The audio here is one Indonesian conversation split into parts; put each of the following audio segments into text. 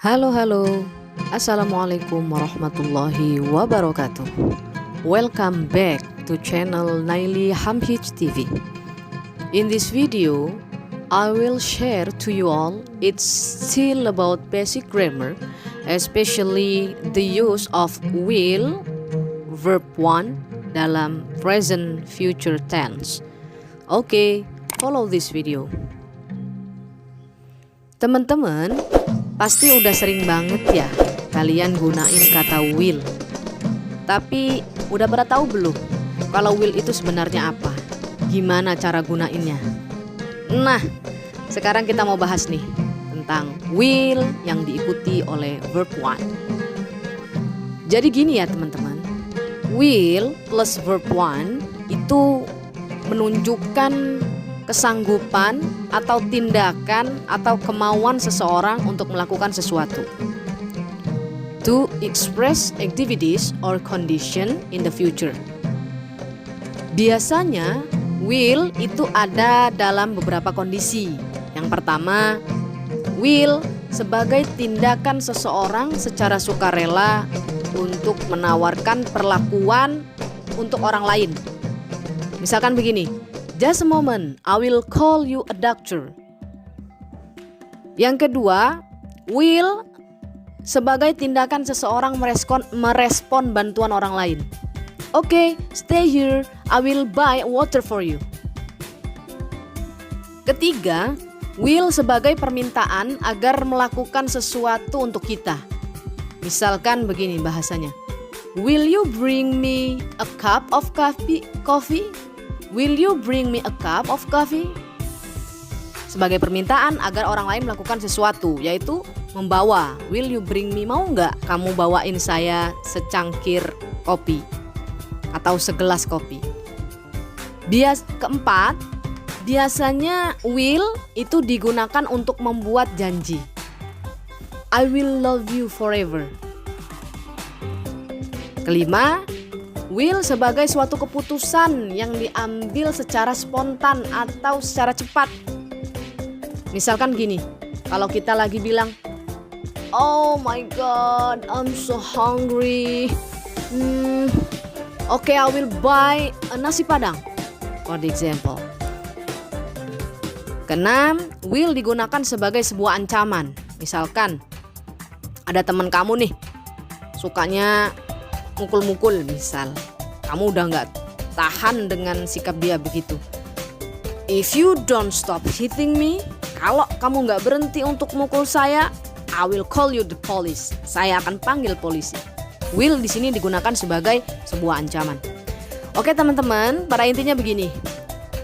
Halo, Assalamualaikum warahmatullahi wabarakatuh. Welcome back to channel Naili Hamhij TV. In this video, I will share to you all, it's still about basic grammar, especially the use of will, verb 1 dalam present future tense. Okay, follow this video. Teman-teman, pasti udah sering banget ya kalian gunain kata will. Tapi udah pada tahu belum kalau will itu sebenarnya apa? Gimana cara gunainnya? Nah, sekarang kita mau bahas nih tentang will yang diikuti oleh verb 1. Jadi gini ya teman-teman, will plus verb 1 itu menunjukkan kesanggupan atau tindakan atau kemauan seseorang untuk melakukan sesuatu. To express activities or condition in the future. Biasanya will itu ada dalam beberapa kondisi. Yang pertama, will sebagai tindakan seseorang secara sukarela untuk menawarkan perlakuan untuk orang lain. Misalkan begini, just a moment, I will call you a doctor. Yang kedua, will sebagai tindakan seseorang merespon bantuan orang lain. Okay, stay here, I will buy water for you. Ketiga, will sebagai permintaan agar melakukan sesuatu untuk kita. Misalkan begini bahasanya, will you bring me a cup of coffee? Will you bring me a cup of coffee? Sebagai permintaan agar orang lain melakukan sesuatu, yaitu membawa. Will you bring me? Mau nggak kamu bawain saya secangkir kopi atau segelas kopi? Keempat, biasanya will itu digunakan untuk membuat janji. I will love you forever. Kelima, will sebagai suatu keputusan yang diambil secara spontan atau secara cepat. Misalkan gini, kalau kita lagi bilang, oh my god, I'm so hungry. Okay, I will buy a nasi padang, for the example. Keenam, will digunakan sebagai sebuah ancaman. Misalkan, ada teman kamu nih, sukanya mukul-mukul misal. Kamu udah gak tahan dengan sikap dia begitu. If you don't stop hitting me, kalau kamu gak berhenti untuk mukul saya, I will call you the police. Saya akan panggil polisi. Will di sini digunakan sebagai sebuah ancaman. Oke teman-teman, pada intinya begini.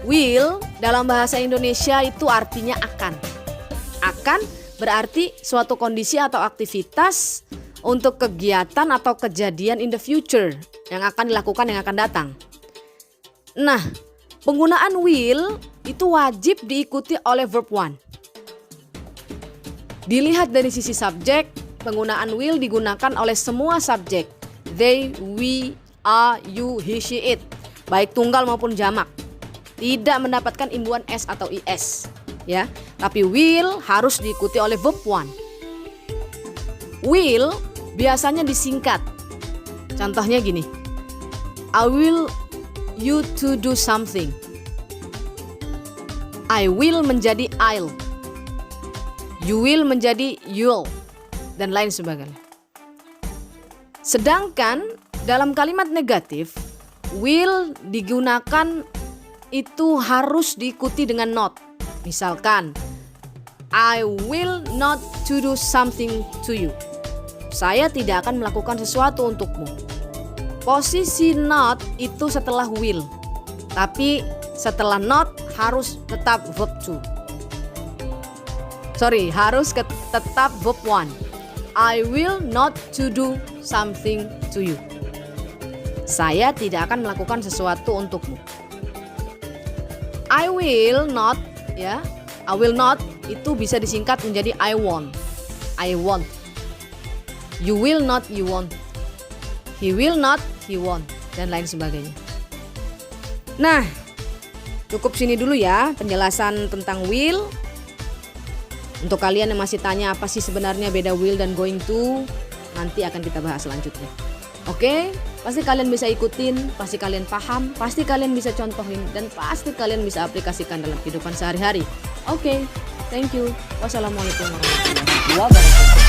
Will dalam bahasa Indonesia itu artinya akan. Akan berarti suatu kondisi atau aktivitas untuk kegiatan atau kejadian in the future yang akan dilakukan, yang akan datang. Nah, penggunaan will itu wajib diikuti oleh verb 1. Dilihat dari sisi subjek, penggunaan will digunakan oleh semua subjek. They, we, are, you, he, she, it. Baik tunggal maupun jamak. Tidak mendapatkan imbuhan s atau is. Ya, tapi will harus diikuti oleh verb 1. Will biasanya disingkat. Contohnya gini, I will you to do something. I will menjadi I'll. You will menjadi you'll. Dan lain sebagainya. Sedangkan dalam kalimat negatif, will digunakan itu harus diikuti dengan not. Misalkan, I will not to do something to you. Saya tidak akan melakukan sesuatu untukmu. Posisi not itu setelah will. Tapi setelah not harus tetap verb 2. Harus tetap verb 1. I will not to do something to you. Saya tidak akan melakukan sesuatu untukmu. I will not, ya. I will not itu bisa disingkat menjadi I won't. I won't. You will not, you won't. He will not, he won't. Dan lain sebagainya. Nah, cukup sini dulu ya penjelasan tentang will. Untuk kalian yang masih tanya apa sih sebenarnya beda will dan going to, nanti akan kita bahas selanjutnya. Oke, pasti kalian bisa ikutin, pasti kalian paham, pasti kalian bisa contohin, dan pasti kalian bisa aplikasikan dalam kehidupan sehari-hari. Oke, thank you. Wassalamualaikum warahmatullahi wabarakatuh.